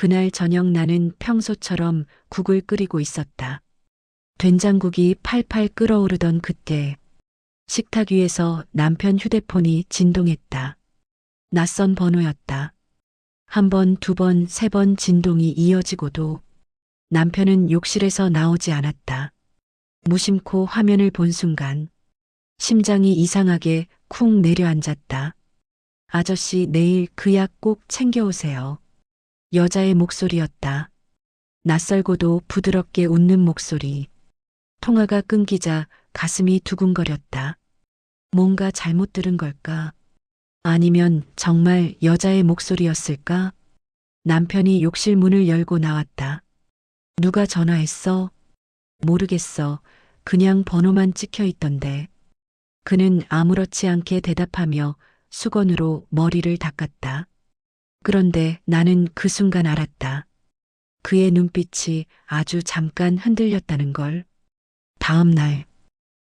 그날 저녁 나는 평소처럼 국을 끓이고 있었다. 된장국이 팔팔 끓어오르던 그때 식탁 위에서 남편 휴대폰이 진동했다. 낯선 번호였다. 한 번, 두 번, 세 번 진동이 이어지고도 남편은 욕실에서 나오지 않았다. 무심코 화면을 본 순간 심장이 이상하게 쿵 내려앉았다. 아저씨, 내일 그 약 꼭 챙겨오세요. 여자의 목소리였다. 낯설고도 부드럽게 웃는 목소리. 통화가 끊기자 가슴이 두근거렸다. 뭔가 잘못 들은 걸까? 아니면 정말 여자의 목소리였을까? 남편이 욕실 문을 열고 나왔다. 누가 전화했어? 모르겠어. 그냥 번호만 찍혀 있던데. 그는 아무렇지 않게 대답하며 수건으로 머리를 닦았다. 그런데 나는 그 순간 알았다. 그의 눈빛이 아주 잠깐 흔들렸다는 걸. 다음 날,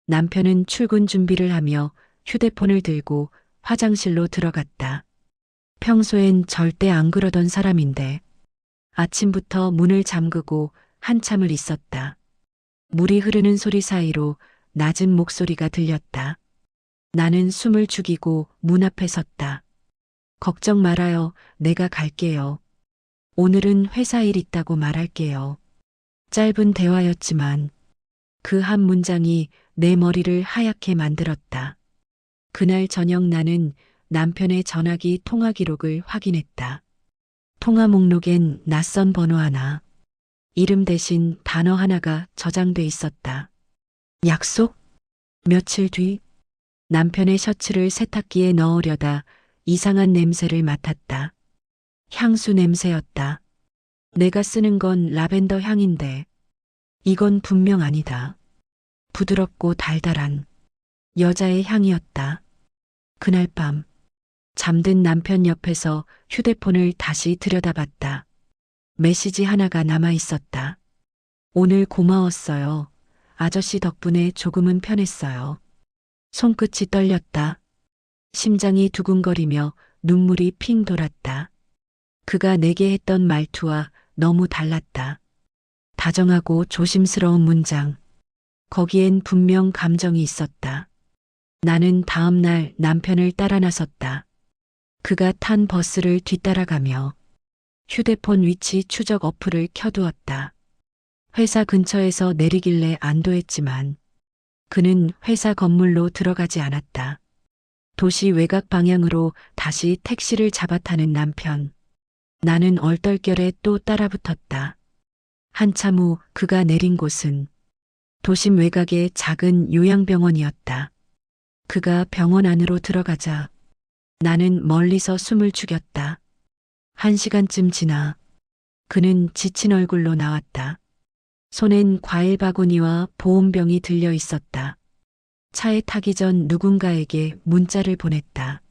남편은 출근 준비를 하며 휴대폰을 들고 화장실로 들어갔다. 평소엔 절대 안 그러던 사람인데 아침부터 문을 잠그고 한참을 있었다. 물이 흐르는 소리 사이로 낮은 목소리가 들렸다. 나는 숨을 죽이고 문 앞에 섰다. 걱정 말아요. 내가 갈게요. 오늘은 회사 일 있다고 말할게요. 짧은 대화였지만 그 한 문장이 내 머리를 하얗게 만들었다. 그날 저녁 나는 남편의 전화기 통화 기록을 확인했다. 통화 목록엔 낯선 번호 하나, 이름 대신 단어 하나가 저장돼 있었다. 약속? 며칠 뒤 남편의 셔츠를 세탁기에 넣으려다 이상한 냄새를 맡았다. 향수 냄새였다. 내가 쓰는 건 라벤더 향인데 이건 분명 아니다. 부드럽고 달달한 여자의 향이었다. 그날 밤 잠든 남편 옆에서 휴대폰을 다시 들여다봤다. 메시지 하나가 남아 있었다. 오늘 고마웠어요. 아저씨 덕분에 조금은 편했어요. 손끝이 떨렸다. 심장이 두근거리며 눈물이 핑 돌았다. 그가 내게 했던 말투와 너무 달랐다. 다정하고 조심스러운 문장. 거기엔 분명 감정이 있었다. 나는 다음 날 남편을 따라 나섰다. 그가 탄 버스를 뒤따라가며 휴대폰 위치 추적 어플을 켜두었다. 회사 근처에서 내리길래 안도했지만 그는 회사 건물로 들어가지 않았다. 도시 외곽 방향으로 다시 택시를 잡아타는 남편. 나는 얼떨결에 또 따라붙었다. 한참 후 그가 내린 곳은 도심 외곽의 작은 요양병원이었다. 그가 병원 안으로 들어가자 나는 멀리서 숨을 죽였다. 1시간쯤 지나 그는 지친 얼굴로 나왔다. 손엔 과일 바구니와 보온병이 들려 있었다. 차에 타기 전 누군가에게 문자를 보냈다.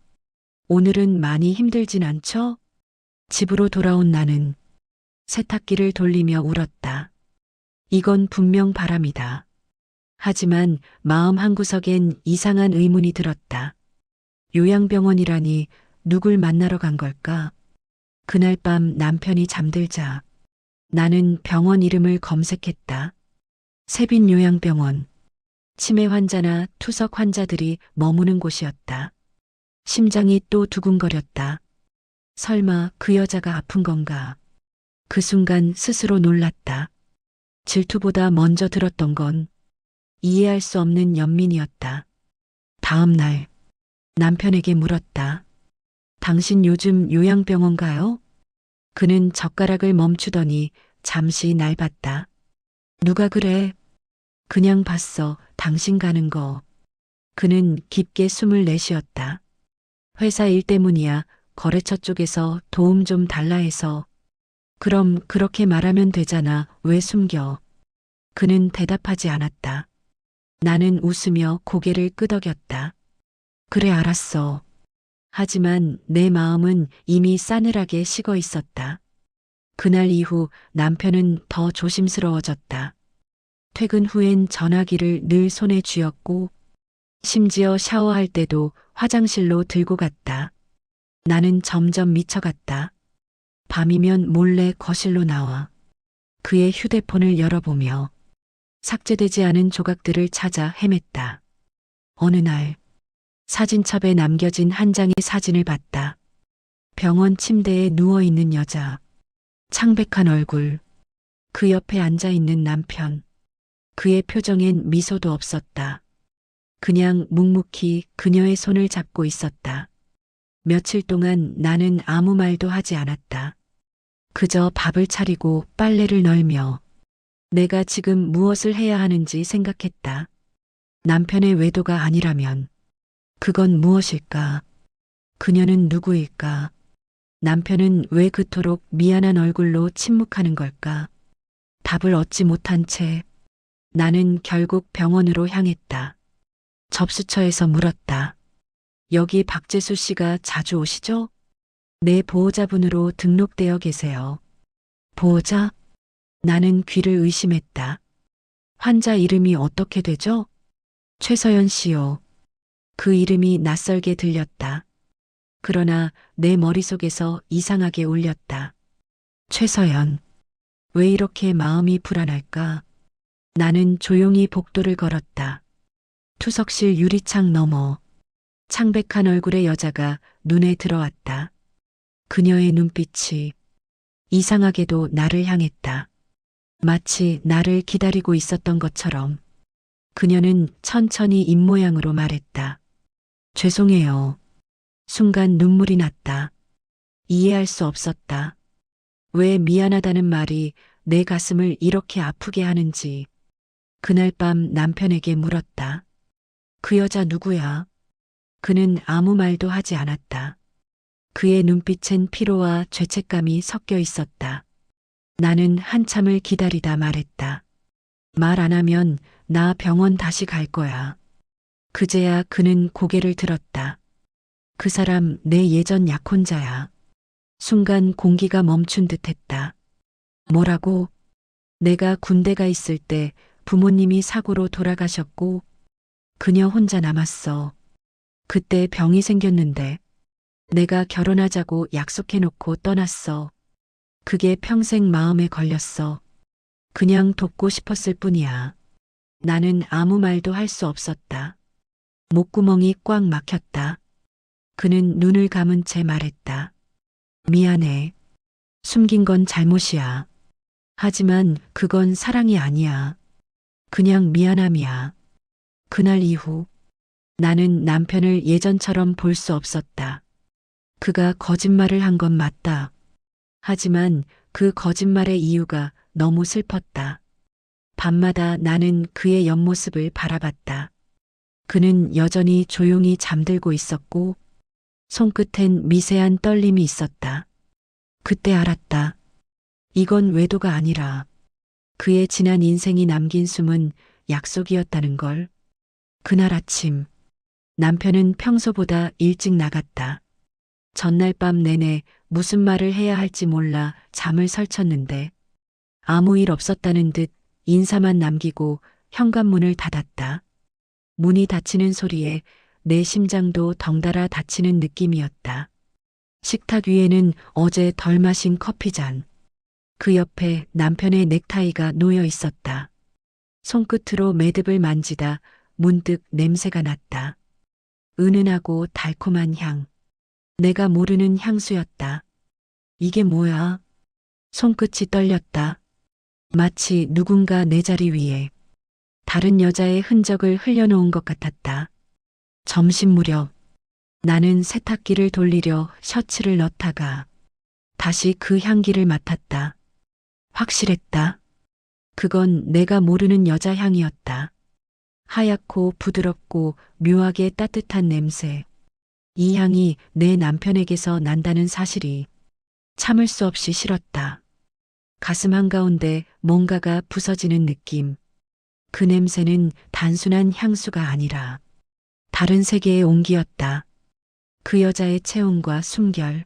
오늘은 많이 힘들진 않죠? 집으로 돌아온 나는 세탁기를 돌리며 울었다. 이건 분명 바람이다. 하지만 마음 한구석엔 이상한 의문이 들었다. 요양병원이라니 누굴 만나러 간 걸까? 그날 밤 남편이 잠들자 나는 병원 이름을 검색했다. 세빈 요양병원. 치매 환자나 투석 환자들이 머무는 곳이었다. 심장이 또 두근거렸다. 설마 그 여자가 아픈 건가? 그 순간 스스로 놀랐다. 질투보다 먼저 들었던 건 이해할 수 없는 연민이었다. 다음 날 남편에게 물었다. 당신 요즘 요양병원 가요? 그는 젓가락을 멈추더니 잠시 날 봤다. 누가 그래? 그냥 봤어. 당신 가는 거. 그는 깊게 숨을 내쉬었다. 회사 일 때문이야. 거래처 쪽에서 도움 좀 달라 해서. 그럼 그렇게 말하면 되잖아. 왜 숨겨? 그는 대답하지 않았다. 나는 웃으며 고개를 끄덕였다. 그래, 알았어. 하지만 내 마음은 이미 싸늘하게 식어 있었다. 그날 이후 남편은 더 조심스러워졌다. 퇴근 후엔 전화기를 늘 손에 쥐었고 심지어 샤워할 때도 화장실로 들고 갔다. 나는 점점 미쳐갔다. 밤이면 몰래 거실로 나와 그의 휴대폰을 열어보며 삭제되지 않은 조각들을 찾아 헤맸다. 어느 날 사진첩에 남겨진 한 장의 사진을 봤다. 병원 침대에 누워있는 여자, 창백한 얼굴, 그 옆에 앉아있는 남편. 그의 표정엔 미소도 없었다. 그냥 묵묵히 그녀의 손을 잡고 있었다. 며칠 동안 나는 아무 말도 하지 않았다. 그저 밥을 차리고 빨래를 널며 내가 지금 무엇을 해야 하는지 생각했다. 남편의 외도가 아니라면 그건 무엇일까? 그녀는 누구일까? 남편은 왜 그토록 미안한 얼굴로 침묵하는 걸까? 답을 얻지 못한 채 나는 결국 병원으로 향했다. 접수처에서 물었다. 여기 박재수 씨가 자주 오시죠? 내 보호자분으로 등록되어 계세요. 보호자? 나는 귀를 의심했다. 환자 이름이 어떻게 되죠? 최서연 씨요. 그 이름이 낯설게 들렸다. 그러나 내 머릿속에서 이상하게 울렸다. 최서연. 왜 이렇게 마음이 불안할까? 나는 조용히 복도를 걸었다. 투석실 유리창 너머 창백한 얼굴의 여자가 눈에 들어왔다. 그녀의 눈빛이 이상하게도 나를 향했다. 마치 나를 기다리고 있었던 것처럼. 그녀는 천천히 입모양으로 말했다. 죄송해요. 순간 눈물이 났다. 이해할 수 없었다. 왜 미안하다는 말이 내 가슴을 이렇게 아프게 하는지. 그날 밤 남편에게 물었다. 그 여자 누구야? 그는 아무 말도 하지 않았다. 그의 눈빛엔 피로와 죄책감이 섞여 있었다. 나는 한참을 기다리다 말했다. 말 안 하면 나 병원 다시 갈 거야. 그제야 그는 고개를 들었다. 그 사람 내 예전 약혼자야. 순간 공기가 멈춘 듯 했다. 뭐라고? 내가 군대가 있을 때 부모님이 사고로 돌아가셨고 그녀 혼자 남았어. 그때 병이 생겼는데 내가 결혼하자고 약속해놓고 떠났어. 그게 평생 마음에 걸렸어. 그냥 돕고 싶었을 뿐이야. 나는 아무 말도 할 수 없었다. 목구멍이 꽉 막혔다. 그는 눈을 감은 채 말했다. 미안해. 숨긴 건 잘못이야. 하지만 그건 사랑이 아니야. 그냥 미안함이야. 그날 이후 나는 남편을 예전처럼 볼 수 없었다. 그가 거짓말을 한 건 맞다. 하지만 그 거짓말의 이유가 너무 슬펐다. 밤마다 나는 그의 옆모습을 바라봤다. 그는 여전히 조용히 잠들고 있었고 손끝엔 미세한 떨림이 있었다. 그때 알았다. 이건 외도가 아니라 그의 지난 인생이 남긴 숨은 약속이었다는 걸. 그날 아침 남편은 평소보다 일찍 나갔다. 전날 밤 내내 무슨 말을 해야 할지 몰라 잠을 설쳤는데 아무 일 없었다는 듯 인사만 남기고 현관문을 닫았다. 문이 닫히는 소리에 내 심장도 덩달아 다치는 느낌이었다. 식탁 위에는 어제 덜 마신 커피잔. 그 옆에 남편의 넥타이가 놓여 있었다. 손끝으로 매듭을 만지다 문득 냄새가 났다. 은은하고 달콤한 향. 내가 모르는 향수였다. 이게 뭐야? 손끝이 떨렸다. 마치 누군가 내 자리 위에 다른 여자의 흔적을 흘려놓은 것 같았다. 점심 무렵 나는 세탁기를 돌리려 셔츠를 넣다가 다시 그 향기를 맡았다. 확실했다. 그건 내가 모르는 여자 향이었다. 하얗고 부드럽고 묘하게 따뜻한 냄새. 이 향이 내 남편에게서 난다는 사실이 참을 수 없이 싫었다. 가슴 한가운데 뭔가가 부서지는 느낌. 그 냄새는 단순한 향수가 아니라 다른 세계의 온기였다. 그 여자의 체온과 숨결,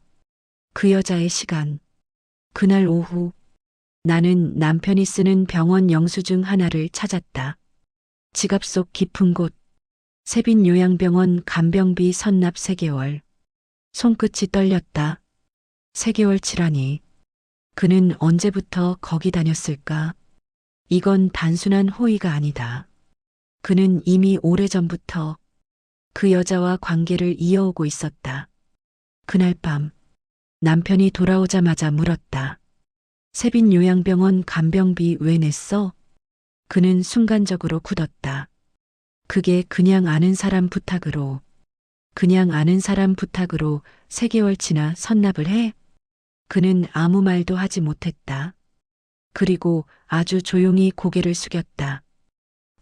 그 여자의 시간. 그날 오후 나는 남편이 쓰는 병원 영수증 하나를 찾았다. 지갑 속 깊은 곳, 세빈요양병원 간병비 선납 3개월. 손끝이 떨렸다. 3개월치라니. 그는 언제부터 거기 다녔을까? 이건 단순한 호의가 아니다. 그는 이미 오래전부터 그 여자와 관계를 이어오고 있었다. 그날 밤 남편이 돌아오자마자 물었다. 세빈 요양병원 간병비 왜 냈어? 그는 순간적으로 굳었다. 그게 그냥 아는 사람 부탁으로 3개월치나 선납을 해? 그는 아무 말도 하지 못했다. 그리고 아주 조용히 고개를 숙였다.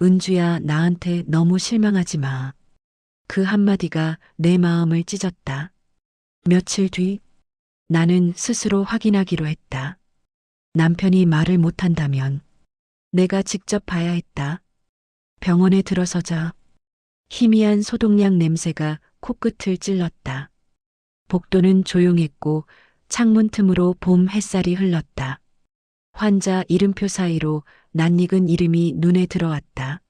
은주야, 나한테 너무 실망하지 마. 그 한마디가 내 마음을 찢었다. 며칠 뒤 나는 스스로 확인하기로 했다. 남편이 말을 못한다면 내가 직접 봐야 했다. 병원에 들어서자 희미한 소독약 냄새가 코끝을 찔렀다. 복도는 조용했고 창문 틈으로 봄 햇살이 흘렀다. 환자 이름표 사이로 낯익은 이름이 눈에 들어왔다.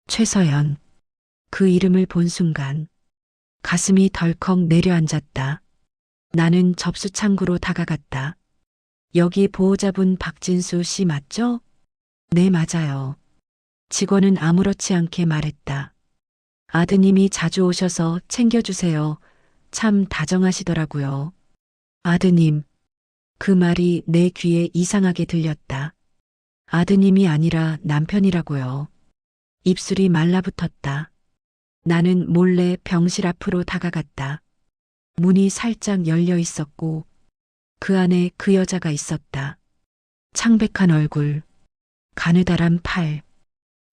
최서연. 그 이름을 본 순간 가슴이 덜컥 내려앉았다. 나는 접수 창구로 다가갔다. 여기 보호자분 박진수 씨 맞죠? 네, 맞아요. 직원은 아무렇지 않게 말했다. 아드님이 자주 오셔서 챙겨주세요. 참 다정하시더라고요. 아드님. 그 말이 내 귀에 이상하게 들렸다. 아드님이 아니라 남편이라고요. 입술이 말라붙었다. 나는 몰래 병실 앞으로 다가갔다. 문이 살짝 열려 있었고 그 안에 그 여자가 있었다. 창백한 얼굴, 가느다란 팔,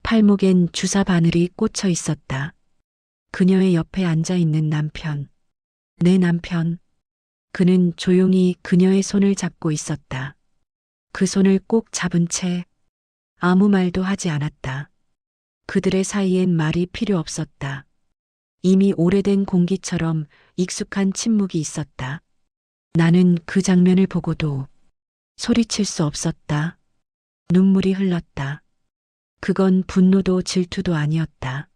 팔목엔 주사 바늘이 꽂혀 있었다. 그녀의 옆에 앉아 있는 남편. 내 남편. 그는 조용히 그녀의 손을 잡고 있었다. 그 손을 꼭 잡은 채 아무 말도 하지 않았다. 그들의 사이엔 말이 필요 없었다. 이미 오래된 공기처럼 익숙한 침묵이 있었다. 나는 그 장면을 보고도 소리칠 수 없었다. 눈물이 흘렀다. 그건 분노도 질투도 아니었다.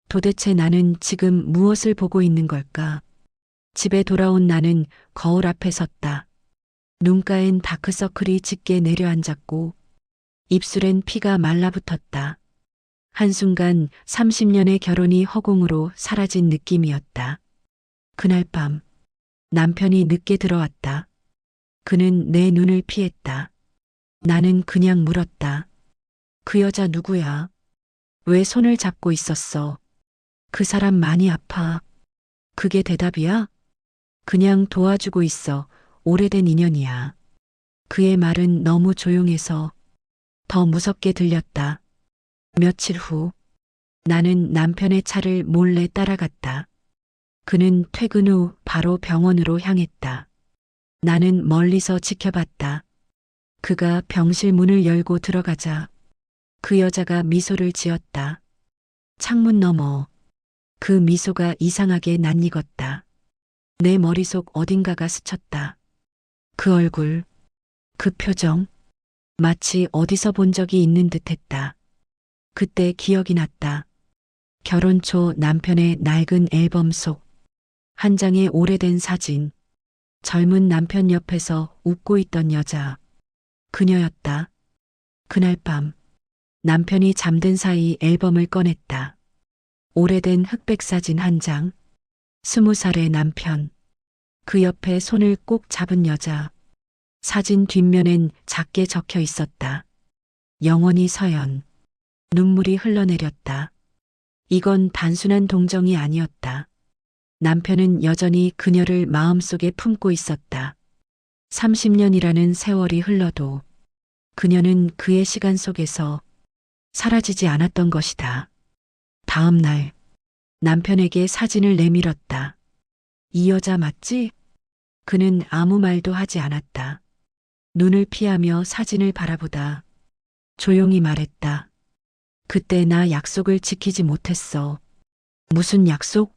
도대체 나는 지금 무엇을 보고 있는 걸까? 집에 돌아온 나는 거울 앞에 섰다. 눈가엔 다크서클이 짙게 내려앉았고 입술엔 피가 말라붙었다. 한순간 30년의 결혼이 허공으로 사라진 느낌이었다. 그날 밤 남편이 늦게 들어왔다. 그는 내 눈을 피했다. 나는 그냥 물었다. 그 여자 누구야? 왜 손을 잡고 있었어? 그 사람 많이 아파. 그게 대답이야? 그냥 도와주고 있어. 오래된 인연이야. 그의 말은 너무 조용해서 더 무섭게 들렸다. 며칠 후 나는 남편의 차를 몰래 따라갔다. 그는 퇴근 후 바로 병원으로 향했다. 나는 멀리서 지켜봤다. 그가 병실 문을 열고 들어가자 그 여자가 미소를 지었다. 창문 너머 그 미소가 이상하게 낯익었다. 내 머릿속 어딘가가 스쳤다. 그 얼굴, 그 표정, 마치 어디서 본 적이 있는 듯했다. 그때 기억이 났다. 결혼 초 남편의 낡은 앨범 속 한 장의 오래된 사진, 젊은 남편 옆에서 웃고 있던 여자, 그녀였다. 그날 밤 남편이 잠든 사이 앨범을 꺼냈다. 오래된 흑백 사진 한 장, 20살의 남편, 그 옆에 손을 꼭 잡은 여자. 사진 뒷면엔 작게 적혀 있었다. 영원히 서연. 눈물이 흘러내렸다. 이건 단순한 동정이 아니었다. 남편은 여전히 그녀를 마음속에 품고 있었다. 30년이라는 세월이 흘러도 그녀는 그의 시간 속에서 사라지지 않았던 것이다. 다음 날 남편에게 사진을 내밀었다. 이 여자 맞지? 그는 아무 말도 하지 않았다. 눈을 피하며 사진을 바라보다 조용히 말했다. 그때 나 약속을 지키지 못했어. 무슨 약속?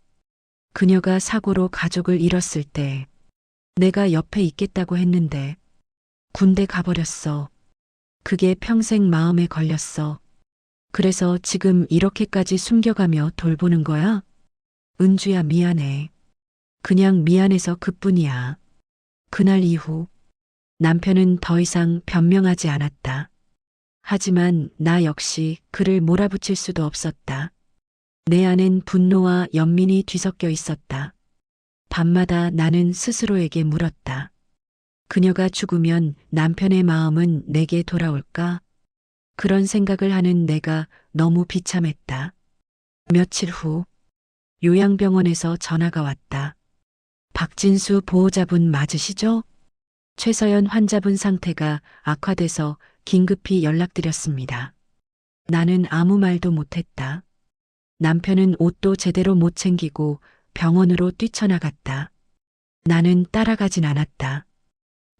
그녀가 사고로 가족을 잃었을 때 내가 옆에 있겠다고 했는데 군대 가버렸어. 그게 평생 마음에 걸렸어. 그래서 지금 이렇게까지 숨겨가며 돌보는 거야? 은주야, 미안해. 그냥 미안해서 그뿐이야. 그날 이후 남편은 더 이상 변명하지 않았다. 하지만 나 역시 그를 몰아붙일 수도 없었다. 내 안엔 분노와 연민이 뒤섞여 있었다. 밤마다 나는 스스로에게 물었다. 그녀가 죽으면 남편의 마음은 내게 돌아올까? 그런 생각을 하는 내가 너무 비참했다. 며칠 후 요양병원에서 전화가 왔다. 박진수 보호자분 맞으시죠? 최서연 환자분 상태가 악화돼서 긴급히 연락드렸습니다. 나는 아무 말도 못했다. 남편은 옷도 제대로 못 챙기고 병원으로 뛰쳐나갔다. 나는 따라가진 않았다.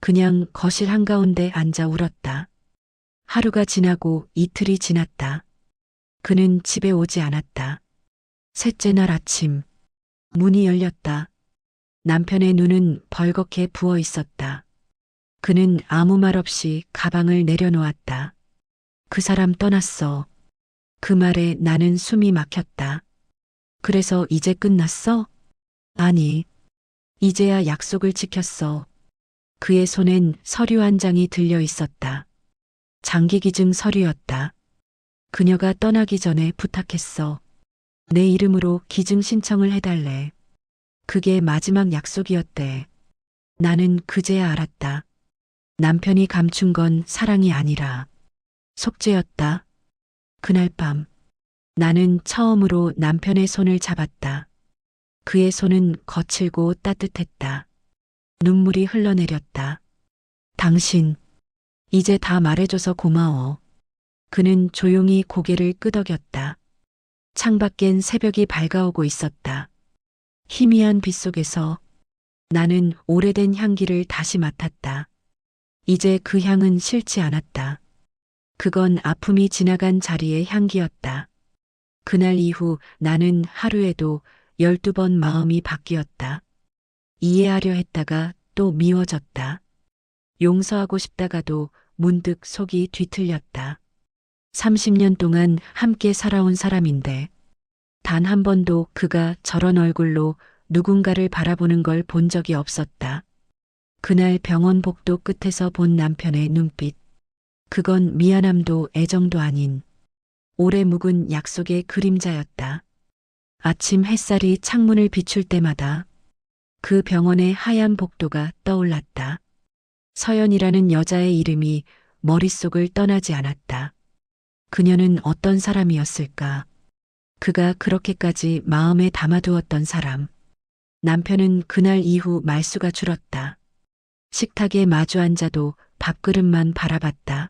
그냥 거실 한가운데 앉아 울었다. 하루가 지나고 이틀이 지났다. 그는 집에 오지 않았다. 셋째 날 아침, 문이 열렸다. 남편의 눈은 벌겋게 부어 있었다. 그는 아무 말 없이 가방을 내려놓았다. 그 사람 떠났어. 그 말에 나는 숨이 막혔다. 그래서 이제 끝났어? 아니, 이제야 약속을 지켰어. 그의 손엔 서류 한 장이 들려 있었다. 장기기증 서류였다. 그녀가 떠나기 전에 부탁했어. 내 이름으로 기증 신청을 해달래. 그게 마지막 약속이었대. 나는 그제야 알았다. 남편이 감춘 건 사랑이 아니라 속죄였다. 그날 밤 나는 처음으로 남편의 손을 잡았다. 그의 손은 거칠고 따뜻했다. 눈물이 흘러내렸다. 당신, 이제 다 말해줘서 고마워. 그는 조용히 고개를 끄덕였다. 창밖엔 새벽이 밝아오고 있었다. 희미한 빛 속에서 나는 오래된 향기를 다시 맡았다. 이제 그 향은 싫지 않았다. 그건 아픔이 지나간 자리의 향기였다. 그날 이후 나는 하루에도 12번 마음이 바뀌었다. 이해하려 했다가 또 미워졌다. 용서하고 싶다가도 문득 속이 뒤틀렸다. 30년 동안 함께 살아온 사람인데 단 한 번도 그가 저런 얼굴로 누군가를 바라보는 걸 본 적이 없었다. 그날 병원 복도 끝에서 본 남편의 눈빛. 그건 미안함도 애정도 아닌 오래 묵은 약속의 그림자였다. 아침 햇살이 창문을 비출 때마다 그 병원의 하얀 복도가 떠올랐다. 서연이라는 여자의 이름이 머릿속을 떠나지 않았다. 그녀는 어떤 사람이었을까? 그가 그렇게까지 마음에 담아두었던 사람. 남편은 그날 이후 말수가 줄었다. 식탁에 마주 앉아도 밥그릇만 바라봤다.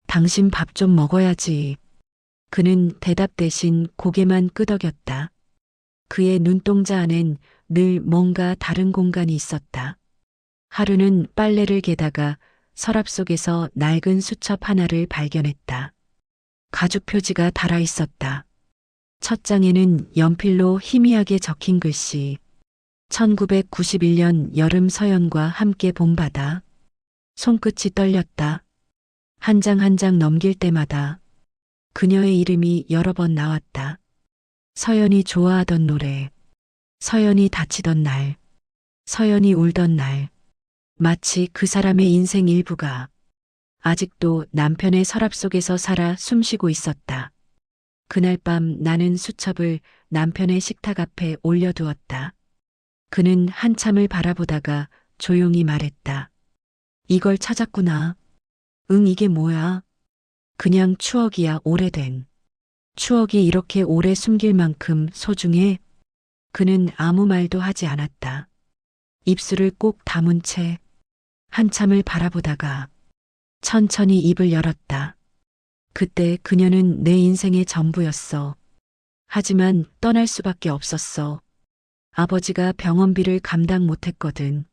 당신 밥 좀 먹어야지. 그는 대답 대신 고개만 끄덕였다. 그의 눈동자 안엔 늘 뭔가 다른 공간이 있었다. 하루는 빨래를 개다가 서랍 속에서 낡은 수첩 하나를 발견했다. 가죽 표지가 달아 있었다. 첫 장에는 연필로 희미하게 적힌 글씨. 1991년 여름 서연과 함께 본 바다. 손끝이 떨렸다. 한 장 한 장 넘길 때마다 그녀의 이름이 여러 번 나왔다. 서연이 좋아하던 노래, 서연이 다치던 날, 서연이 울던 날, 마치 그 사람의 인생 일부가 아직도 남편의 서랍 속에서 살아 숨쉬고 있었다. 그날 밤 나는 수첩을 남편의 식탁 앞에 올려두었다. 그는 한참을 바라보다가 조용히 말했다. 이걸 찾았구나. 응, 이게 뭐야? 그냥 추억이야, 오래된. 추억이 이렇게 오래 숨길 만큼 소중해? 그는 아무 말도 하지 않았다. 입술을 꼭 다문 채 한참을 바라보다가 천천히 입을 열었다. 그때 그녀는 내 인생의 전부였어. 하지만 떠날 수밖에 없었어. 아버지가 병원비를 감당 못했거든.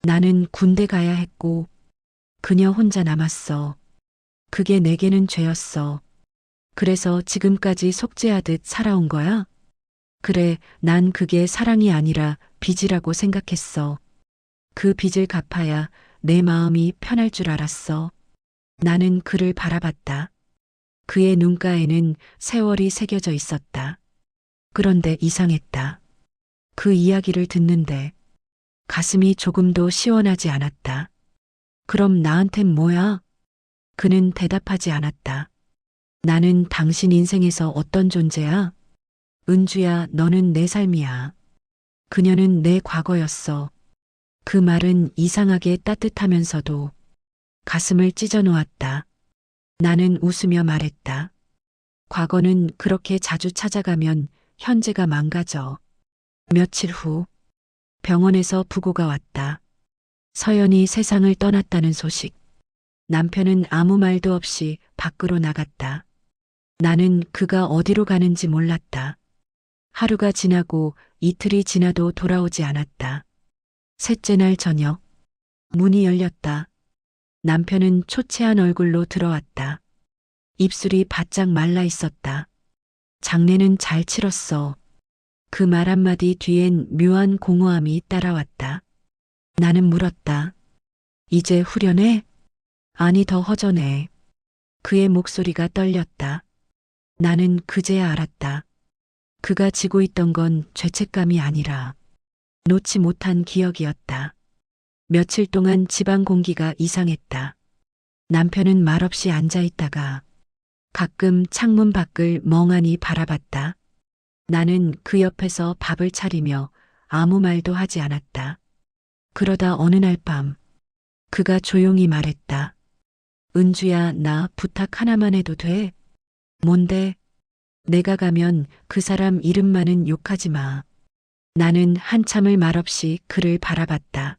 나는 군대 가야 했고 그녀 혼자 남았어. 그게 내게는 죄였어. 그래서 지금까지 속죄하듯 살아온 거야? 그래, 난 그게 사랑이 아니라 빚이라고 생각했어. 그 빚을 갚아야 내 마음이 편할 줄 알았어. 나는 그를 바라봤다. 그의 눈가에는 세월이 새겨져 있었다. 그런데 이상했다. 그 이야기를 듣는데 가슴이 조금도 시원하지 않았다. 그럼 나한텐 뭐야? 그는 대답하지 않았다. 나는 당신 인생에서 어떤 존재야? 은주야, 너는 내 삶이야. 그녀는 내 과거였어. 그 말은 이상하게 따뜻하면서도 가슴을 찢어 놓았다. 나는 웃으며 말했다. 과거는 그렇게 자주 찾아가면 현재가 망가져. 며칠 후 병원에서 부고가 왔다. 서연이 세상을 떠났다는 소식. 남편은 아무 말도 없이 밖으로 나갔다. 나는 그가 어디로 가는지 몰랐다. 하루가 지나고 이틀이 지나도 돌아오지 않았다. 셋째 날 저녁, 문이 열렸다. 남편은 초췌한 얼굴로 들어왔다. 입술이 바짝 말라 있었다. 장례는 잘 치렀어. 그 말 한마디 뒤엔 묘한 공허함이 따라왔다. 나는 물었다. 이제 후련해? 아니, 더 허전해. 그의 목소리가 떨렸다. 나는 그제야 알았다. 그가 지고 있던 건 죄책감이 아니라 놓지 못한 기억이었다. 며칠 동안 집안 공기가 이상했다. 남편은 말없이 앉아 있다가 가끔 창문 밖을 멍하니 바라봤다. 나는 그 옆에서 밥을 차리며 아무 말도 하지 않았다. 그러다 어느 날 밤, 그가 조용히 말했다. 은주야, 나 부탁 하나만 해도 돼? 뭔데? 내가 가면 그 사람 이름만은 욕하지 마. 나는 한참을 말없이 그를 바라봤다.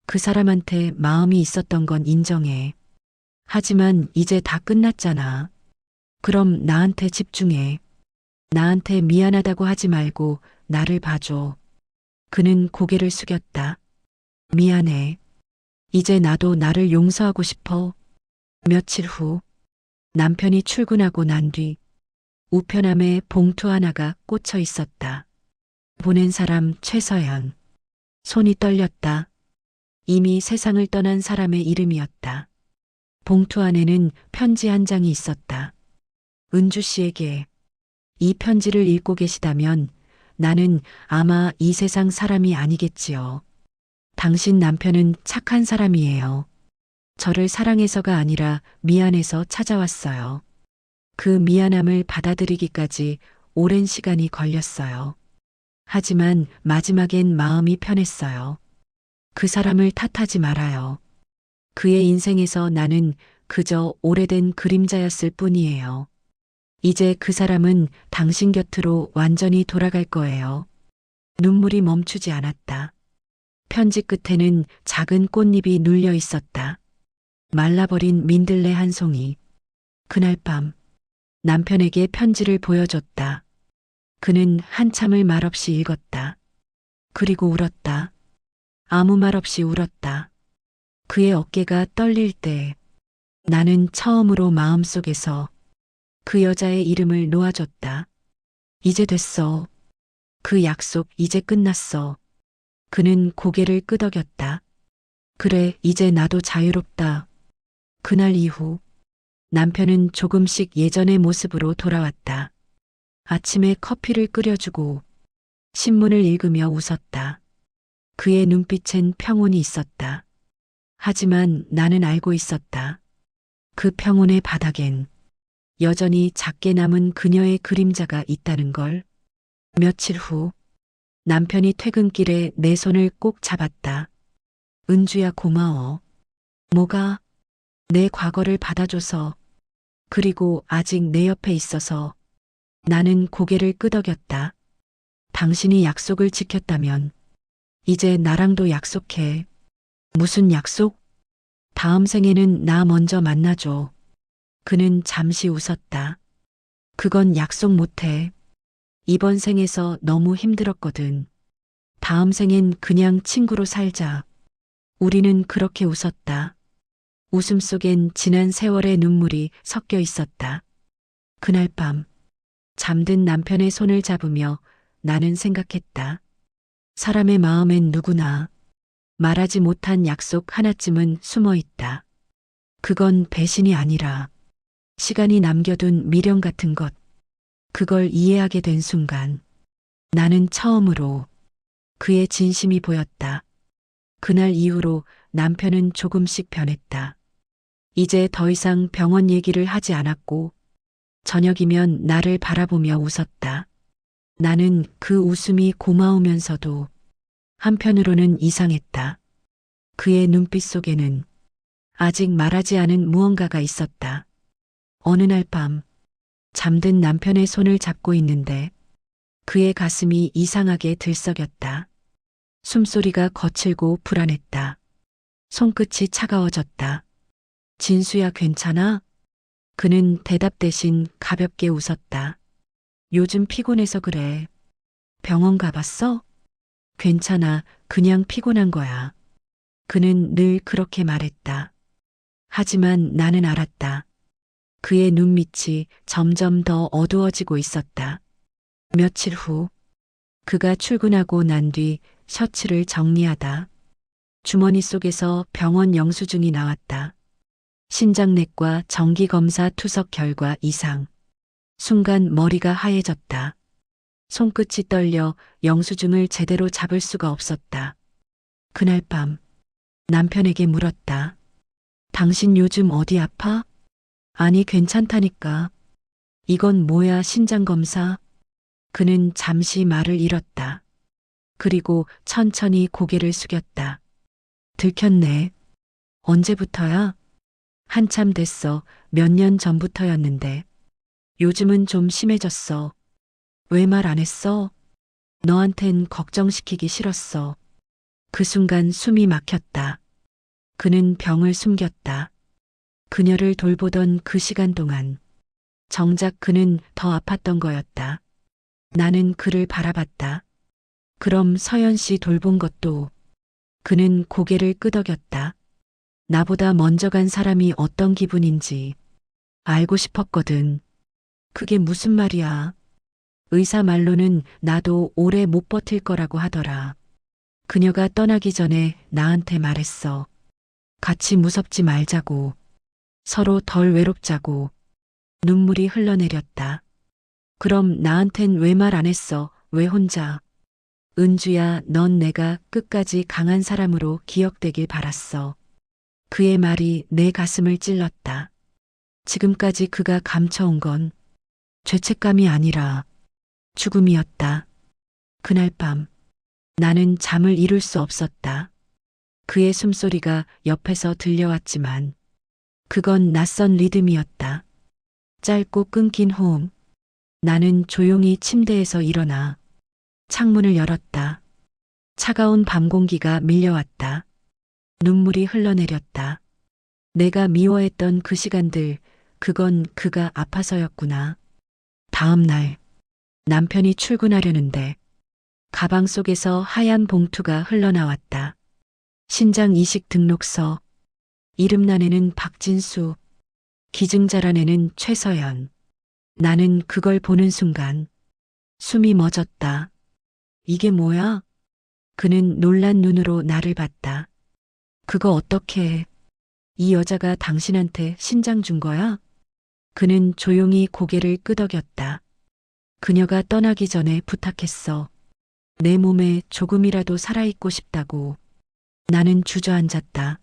그 사람한테 마음이 있었던 건 인정해. 하지만 이제 다 끝났잖아. 그럼 나한테 집중해. 나한테 미안하다고 하지 말고 나를 봐줘. 그는 고개를 숙였다. 미안해. 이제 나도 나를 용서하고 싶어. 며칠 후 남편이 출근하고 난 뒤 우편함에 봉투 하나가 꽂혀 있었다. 보낸 사람 최서연. 손이 떨렸다. 이미 세상을 떠난 사람의 이름이었다. 봉투 안에는 편지 한 장이 있었다. 은주 씨에게. 이 편지를 읽고 계시다면 나는 아마 이 세상 사람이 아니겠지요. 당신 남편은 착한 사람이에요. 저를 사랑해서가 아니라 미안해서 찾아왔어요. 그 미안함을 받아들이기까지 오랜 시간이 걸렸어요. 하지만 마지막엔 마음이 편했어요. 그 사람을 탓하지 말아요. 그의 인생에서 나는 그저 오래된 그림자였을 뿐이에요. 이제 그 사람은 당신 곁으로 완전히 돌아갈 거예요. 눈물이 멈추지 않았다. 편지 끝에는 작은 꽃잎이 눌려 있었다. 말라버린 민들레 한 송이. 그날 밤 남편에게 편지를 보여줬다. 그는 한참을 말없이 읽었다. 그리고 울었다. 아무 말 없이 울었다. 그의 어깨가 떨릴 때 나는 처음으로 마음속에서 그 여자의 이름을 놓아줬다. 이제 됐어. 그 약속 이제 끝났어. 그는 고개를 끄덕였다. 그래, 이제 나도 자유롭다. 그날 이후 남편은 조금씩 예전의 모습으로 돌아왔다. 아침에 커피를 끓여주고 신문을 읽으며 웃었다. 그의 눈빛엔 평온이 있었다. 하지만 나는 알고 있었다. 그 평온의 바닥엔 여전히 작게 남은 그녀의 그림자가 있다는 걸. 며칠 후 남편이 퇴근길에 내 손을 꼭 잡았다. 은주야, 고마워. 뭐가? 내 과거를 받아줘서, 그리고 아직 내 옆에 있어서. 나는 고개를 끄덕였다. 당신이 약속을 지켰다면 이제 나랑도 약속해. 무슨 약속? 다음 생에는 나 먼저 만나줘. 그는 잠시 웃었다. 그건 약속 못해. 이번 생에서 너무 힘들었거든. 다음 생엔 그냥 친구로 살자. 우리는 그렇게 웃었다. 웃음 속엔 지난 세월의 눈물이 섞여 있었다. 그날 밤 잠든 남편의 손을 잡으며 나는 생각했다. 사람의 마음엔 누구나 말하지 못한 약속 하나쯤은 숨어 있다. 그건 배신이 아니라 시간이 남겨둔 미련 같은 것. 그걸 이해하게 된 순간 나는 처음으로 그의 진심이 보였다. 그날 이후로 남편은 조금씩 변했다. 이제 더 이상 병원 얘기를 하지 않았고 저녁이면 나를 바라보며 웃었다. 나는 그 웃음이 고마우면서도 한편으로는 이상했다. 그의 눈빛 속에는 아직 말하지 않은 무언가가 있었다. 어느 날 밤 잠든 남편의 손을 잡고 있는데 그의 가슴이 이상하게 들썩였다. 숨소리가 거칠고 불안했다. 손끝이 차가워졌다. 진수야, 괜찮아? 그는 대답 대신 가볍게 웃었다. 요즘 피곤해서 그래. 병원 가봤어? 괜찮아. 그냥 피곤한 거야. 그는 늘 그렇게 말했다. 하지만 나는 알았다. 그의 눈밑이 점점 더 어두워지고 있었다. 며칠 후, 그가 출근하고 난 뒤 셔츠를 정리하다 주머니 속에서 병원 영수증이 나왔다. 신장내과 정기검사 투석 결과 이상. 순간 머리가 하얘졌다. 손끝이 떨려 영수증을 제대로 잡을 수가 없었다. 그날 밤 남편에게 물었다. 당신 요즘 어디 아파? 아니, 괜찮다니까. 이건 뭐야, 신장검사? 그는 잠시 말을 잃었다. 그리고 천천히 고개를 숙였다. 들켰네. 언제부터야? 한참 됐어. 몇 년 전부터였는데. 요즘은 좀 심해졌어. 왜 말 안 했어? 너한텐 걱정시키기 싫었어. 그 순간 숨이 막혔다. 그는 병을 숨겼다. 그녀를 돌보던 그 시간 동안 정작 그는 더 아팠던 거였다. 나는 그를 바라봤다. 그럼 서연 씨 돌본 것도. 그는 고개를 끄덕였다. 나보다 먼저 간 사람이 어떤 기분인지 알고 싶었거든. 그게 무슨 말이야? 의사 말로는 나도 오래 못 버틸 거라고 하더라. 그녀가 떠나기 전에 나한테 말했어. 같이 무섭지 말자고. 서로 덜 외롭자고. 눈물이 흘러내렸다. 그럼 나한텐 왜 말 안 했어? 왜 혼자? 은주야, 넌 내가 끝까지 강한 사람으로 기억되길 바랐어. 그의 말이 내 가슴을 찔렀다. 지금까지 그가 감춰온 건 죄책감이 아니라 죽음이었다. 그날 밤 나는 잠을 이룰 수 없었다. 그의 숨소리가 옆에서 들려왔지만 그건 낯선 리듬이었다. 짧고 끊긴 호흡. 나는 조용히 침대에서 일어나 창문을 열었다. 차가운 밤 공기가 밀려왔다. 눈물이 흘러내렸다. 내가 미워했던 그 시간들, 그건 그가 아파서였구나. 다음 날 남편이 출근하려는데 가방 속에서 하얀 봉투가 흘러나왔다. 신장 이식 등록서. 이름란에는 박진수, 기증자란에는 최서연. 나는 그걸 보는 순간 숨이 멎었다. 이게 뭐야? 그는 놀란 눈으로 나를 봤다. 그거 어떻게 해? 이 여자가 당신한테 신장 준 거야? 그는 조용히 고개를 끄덕였다. 그녀가 떠나기 전에 부탁했어. 내 몸에 조금이라도 살아있고 싶다고. 나는 주저앉았다.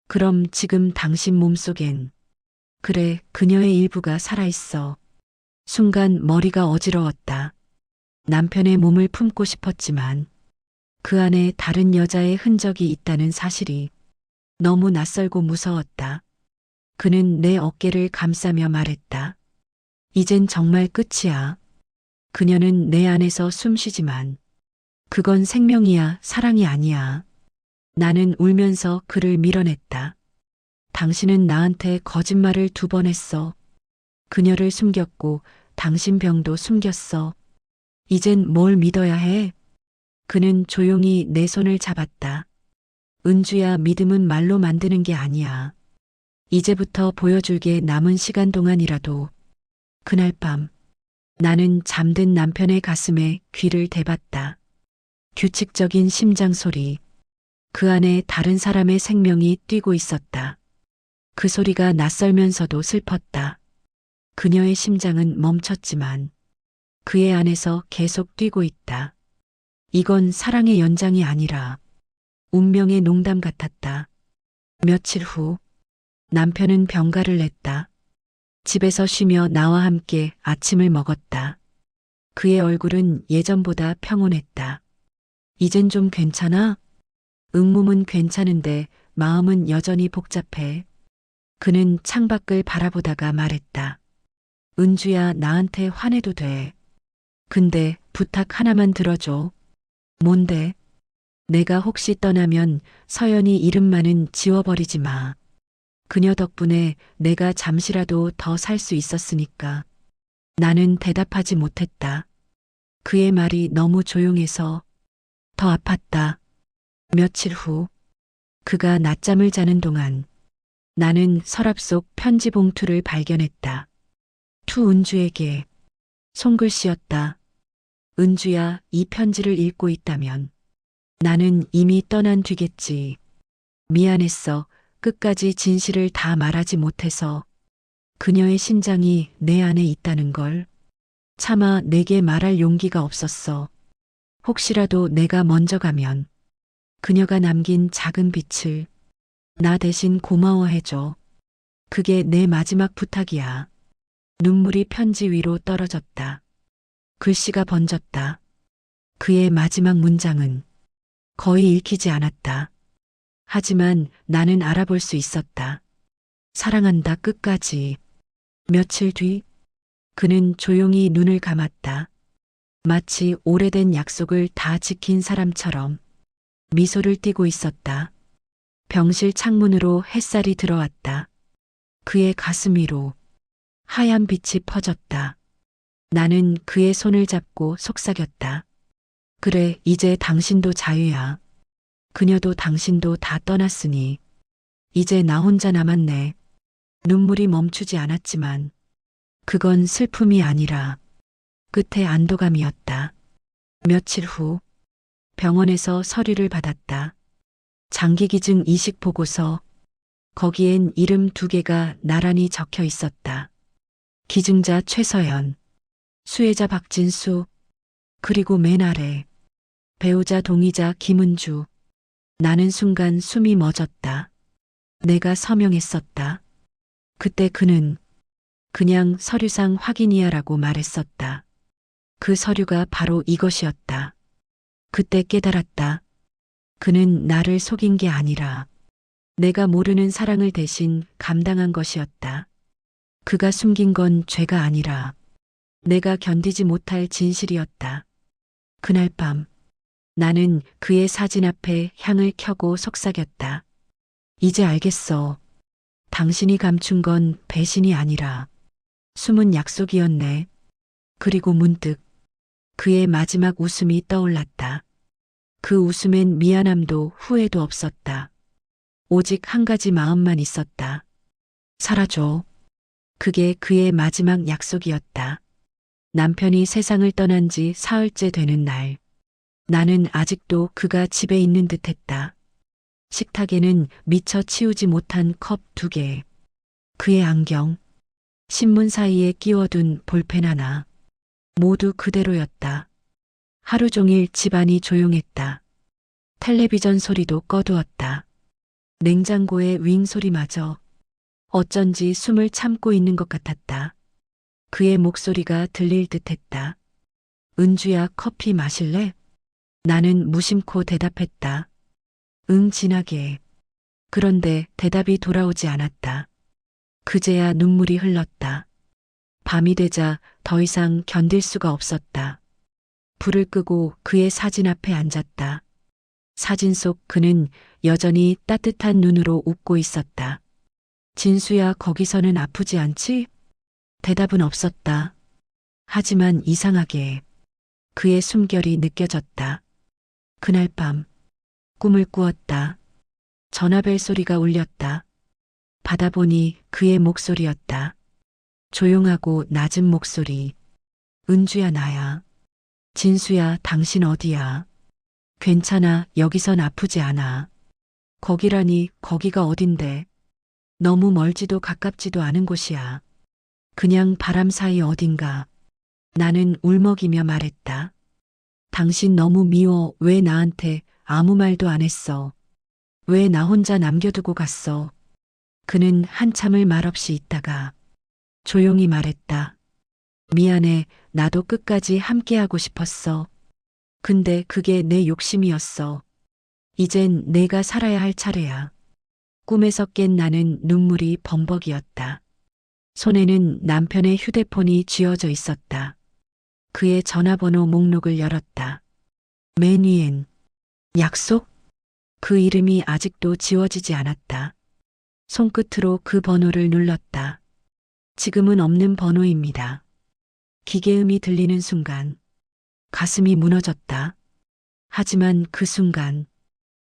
그럼 지금 당신 몸속엔. 그래, 그녀의 일부가 살아있어. 순간 머리가 어지러웠다. 남편의 몸을 품고 싶었지만 그 안에 다른 여자의 흔적이 있다는 사실이 너무 낯설고 무서웠다. 그는 내 어깨를 감싸며 말했다. 이젠 정말 끝이야. 그녀는 내 안에서 숨쉬지만 그건 생명이야, 사랑이 아니야. 나는 울면서 그를 밀어냈다. 당신은 나한테 거짓말을 2번 했어. 그녀를 숨겼고 당신 병도 숨겼어. 이젠 뭘 믿어야 해? 그는 조용히 내 손을 잡았다. 은주야, 믿음은 말로 만드는 게 아니야. 이제부터 보여줄게. 남은 시간 동안이라도. 그날 밤 나는 잠든 남편의 가슴에 귀를 대봤다. 규칙적인 심장 소리. 그 안에 다른 사람의 생명이 뛰고 있었다. 그 소리가 낯설면서도 슬펐다. 그녀의 심장은 멈췄지만 그의 안에서 계속 뛰고 있다. 이건 사랑의 연장이 아니라 운명의 농담 같았다. 며칠 후 남편은 병가를 냈다. 집에서 쉬며 나와 함께 아침을 먹었다. 그의 얼굴은 예전보다 평온했다. 이젠 좀 괜찮아? 응, 몸은 괜찮은데 마음은 여전히 복잡해. 그는 창밖을 바라보다가 말했다. 은주야, 나한테 화내도 돼. 근데 부탁 하나만 들어줘. 뭔데? 내가 혹시 떠나면 서연이 이름만은 지워버리지 마. 그녀 덕분에 내가 잠시라도 더 살 수 있었으니까. 나는 대답하지 못했다. 그의 말이 너무 조용해서 더 아팠다. 며칠 후 그가 낮잠을 자는 동안 나는 서랍 속 편지 봉투를 발견했다. 투 은주에게 손글씨였다. 은주야, 이 편지를 읽고 있다면 나는 이미 떠난 뒤겠지. 미안했어. 끝까지 진실을 다 말하지 못해서. 그녀의 신장이 내 안에 있다는 걸 차마 내게 말할 용기가 없었어. 혹시라도 내가 먼저 가면 그녀가 남긴 작은 빛을 나 대신 고마워해줘. 그게 내 마지막 부탁이야. 눈물이 편지 위로 떨어졌다. 글씨가 번졌다. 그의 마지막 문장은 거의 읽히지 않았다. 하지만 나는 알아볼 수 있었다. 사랑한다 끝까지. 며칠 뒤 그는 조용히 눈을 감았다. 마치 오래된 약속을 다 지킨 사람처럼 미소를 띠고 있었다. 병실 창문으로 햇살이 들어왔다. 그의 가슴 위로 하얀 빛이 퍼졌다. 나는 그의 손을 잡고 속삭였다. 그래, 이제 당신도 자유야. 그녀도 당신도 다 떠났으니 이제 나 혼자 남았네. 눈물이 멈추지 않았지만 그건 슬픔이 아니라 끝의 안도감이었다. 며칠 후 병원에서 서류를 받았다. 장기기증 이식 보고서. 거기엔 이름 2개가 나란히 적혀 있었다. 기증자 최서연, 수혜자 박진수, 그리고 맨 아래 배우자 동의자 김은주. 나는 순간 숨이 멎었다. 내가 서명했었다. 그때 그는 그냥 서류상 확인이야라고 말했었다. 그 서류가 바로 이것이었다. 그때 깨달았다. 그는 나를 속인 게 아니라 내가 모르는 사랑을 대신 감당한 것이었다. 그가 숨긴 건 죄가 아니라 내가 견디지 못할 진실이었다. 그날 밤 나는 그의 사진 앞에 향을 켜고 속삭였다. 이제 알겠어. 당신이 감춘 건 배신이 아니라 숨은 약속이었네. 그리고 문득 그의 마지막 웃음이 떠올랐다. 그 웃음엔 미안함도 후회도 없었다. 오직 한 가지 마음만 있었다. 살아줘. 그게 그의 마지막 약속이었다. 남편이 세상을 떠난 지 사흘째 되는 날. 나는 아직도 그가 집에 있는 듯 했다. 식탁에는 미처 치우지 못한 컵 2개. 그의 안경. 신문 사이에 끼워둔 볼펜 하나. 모두 그대로였다. 하루 종일 집안이 조용했다. 텔레비전 소리도 꺼두었다. 냉장고의 윙 소리마저 어쩐지 숨을 참고 있는 것 같았다. 그의 목소리가 들릴 듯했다. 은주야, 커피 마실래? 나는 무심코 대답했다. 응, 진하게. 그런데 대답이 돌아오지 않았다. 그제야 눈물이 흘렀다. 밤이 되자 더 이상 견딜 수가 없었다. 불을 끄고 그의 사진 앞에 앉았다. 사진 속 그는 여전히 따뜻한 눈으로 웃고 있었다. 진수야, 거기서는 아프지 않지? 대답은 없었다. 하지만 이상하게 그의 숨결이 느껴졌다. 그날 밤 꿈을 꾸었다. 전화벨 소리가 울렸다. 받아보니 그의 목소리였다. 조용하고 낮은 목소리. 은주야, 나야. 진수야, 당신 어디야? 괜찮아, 여기선 아프지 않아. 거기라니, 거기가 어딘데? 너무 멀지도 가깝지도 않은 곳이야. 그냥 바람 사이 어딘가. 나는 울먹이며 말했다. 당신 너무 미워. 왜 나한테 아무 말도 안 했어? 왜 나 혼자 남겨두고 갔어? 그는 한참을 말없이 있다가 조용히 말했다. 미안해, 나도 끝까지 함께하고 싶었어. 근데 그게 내 욕심이었어. 이젠 내가 살아야 할 차례야. 꿈에서 깬 나는 눈물이 범벅이었다. 손에는 남편의 휴대폰이 쥐어져 있었다. 그의 전화번호 목록을 열었다. 맨 위엔 약속? 그 이름이 아직도 지워지지 않았다. 손끝으로 그 번호를 눌렀다. 지금은 없는 번호입니다. 기계음이 들리는 순간 가슴이 무너졌다. 하지만 그 순간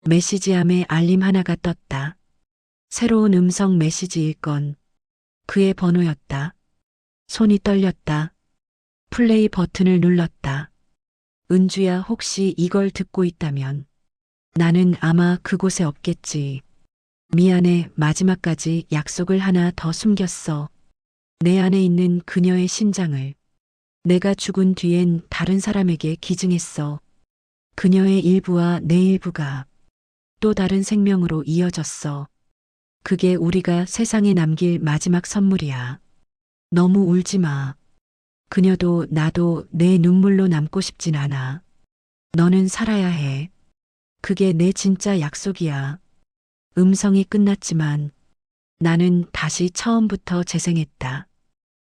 메시지함에 알림 하나가 떴다. 새로운 음성 메시지일 건 그의 번호였다. 손이 떨렸다. 플레이 버튼을 눌렀다. 은주야, 혹시 이걸 듣고 있다면 나는 아마 그곳에 없겠지. 미안해, 마지막까지 약속을 하나 더 숨겼어. 내 안에 있는 그녀의 심장을 내가 죽은 뒤엔 다른 사람에게 기증했어. 그녀의 일부와 내 일부가 또 다른 생명으로 이어졌어. 그게 우리가 세상에 남길 마지막 선물이야. 너무 울지 마. 그녀도 나도 내 눈물로 남고 싶진 않아. 너는 살아야 해. 그게 내 진짜 약속이야. 음성이 끝났지만 나는 다시 처음부터 재생했다.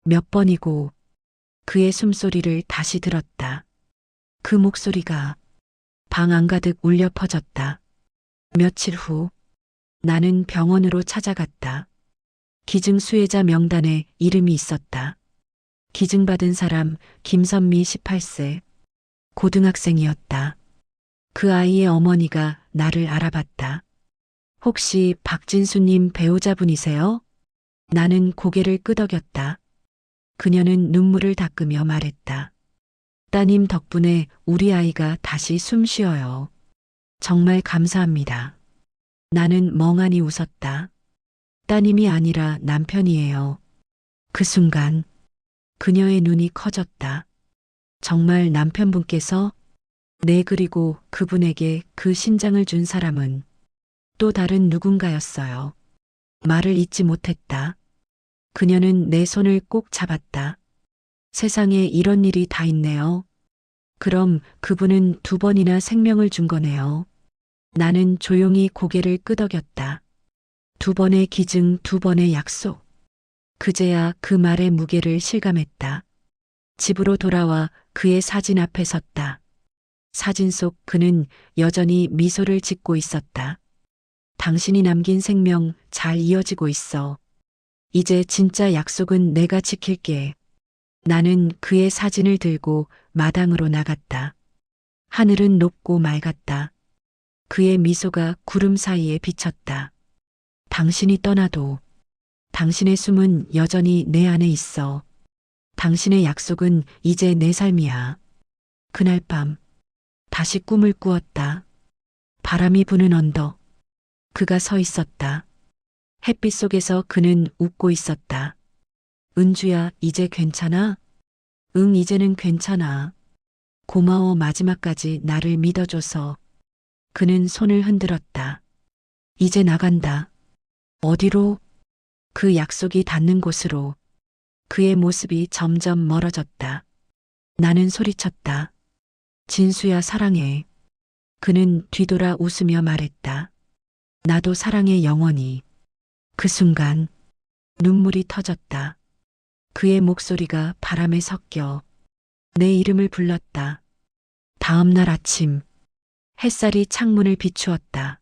몇 번이고 그의 숨소리를 다시 들었다. 그 목소리가 방 안가득 울려 퍼졌다. 며칠 후 나는 병원으로 찾아갔다. 기증 수혜자 명단에 이름이 있었다. 기증받은 사람 김선미 18세. 고등학생이었다. 그 아이의 어머니가 나를 알아봤다. 혹시 박진수님 배우자분이세요? 나는 고개를 끄덕였다. 그녀는 눈물을 닦으며 말했다. 따님 덕분에 우리 아이가 다시 숨 쉬어요. 정말 감사합니다. 나는 멍하니 웃었다. 따님이 아니라 남편이에요. 그 순간 그녀의 눈이 커졌다. 정말 남편분께서? 네, 그리고 그분에게 그 심장을 준 사람은 또 다른 누군가였어요. 말을 잇지 못했다. 그녀는 내 손을 꼭 잡았다. 세상에 이런 일이 다 있네요. 그럼 그분은 두 번이나 생명을 준 거네요. 나는 조용히 고개를 끄덕였다. 두 번의 기증, 두 번의 약속. 그제야 그 말의 무게를 실감했다. 집으로 돌아와 그의 사진 앞에 섰다. 사진 속 그는 여전히 미소를 짓고 있었다. 당신이 남긴 생명 잘 이어지고 있어. 이제 진짜 약속은 내가 지킬게. 나는 그의 사진을 들고 마당으로 나갔다. 하늘은 높고 맑았다. 그의 미소가 구름 사이에 비쳤다. 당신이 떠나도 당신의 숨은 여전히 내 안에 있어. 당신의 약속은 이제 내 삶이야. 그날 밤 다시 꿈을 꾸었다. 바람이 부는 언덕. 그가 서 있었다. 햇빛 속에서 그는 웃고 있었다. 은주야, 이제 괜찮아? 응, 이제는 괜찮아. 고마워, 마지막까지 나를 믿어줘서. 그는 손을 흔들었다. 이제 나간다. 어디로? 그 약속이 닿는 곳으로. 그의 모습이 점점 멀어졌다. 나는 소리쳤다. 진수야, 사랑해. 그는 뒤돌아 웃으며 말했다. 나도 사랑해, 영원히. 그 순간 눈물이 터졌다. 그의 목소리가 바람에 섞여 내 이름을 불렀다. 다음 날 아침 햇살이 창문을 비추었다.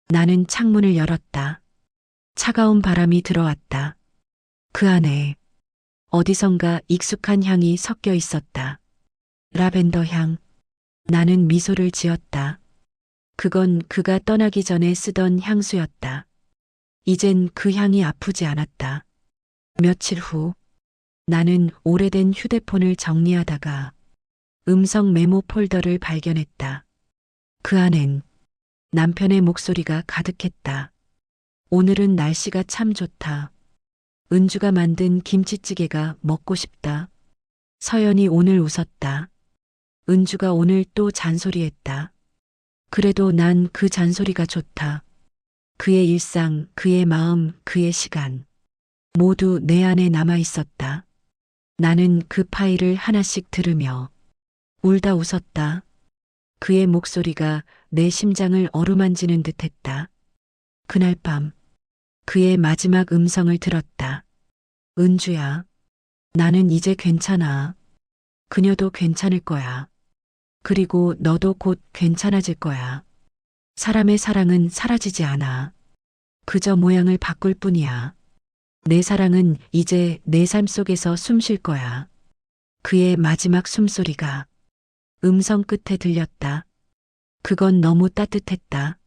나는 창문을 열었다. 차가운 바람이 들어왔다. 그 안에 어디선가 익숙한 향이 섞여 있었다. 라벤더 향. 나는 미소를 지었다. 그건 그가 떠나기 전에 쓰던 향수였다. 이젠 그 향이 아프지 않았다. 며칠 후 나는 오래된 휴대폰을 정리하다가 음성 메모 폴더를 발견했다. 그 안엔 남편의 목소리가 가득했다. 오늘은 날씨가 참 좋다. 은주가 만든 김치찌개가 먹고 싶다. 서연이 오늘 웃었다. 은주가 오늘 또 잔소리했다. 그래도 난 그 잔소리가 좋다. 그의 일상, 그의 마음, 그의 시간. 모두 내 안에 남아 있었다. 나는 그 파일을 하나씩 들으며 울다 웃었다. 그의 목소리가 내 심장을 어루만지는 듯 했다. 그날 밤, 그의 마지막 음성을 들었다. 은주야, 나는 이제 괜찮아. 그녀도 괜찮을 거야. 그리고 너도 곧 괜찮아질 거야. 사람의 사랑은 사라지지 않아. 그저 모양을 바꿀 뿐이야. 내 사랑은 이제 내 삶 속에서 숨 쉴 거야. 그의 마지막 숨소리가 음성 끝에 들렸다. 그건 너무 따뜻했다.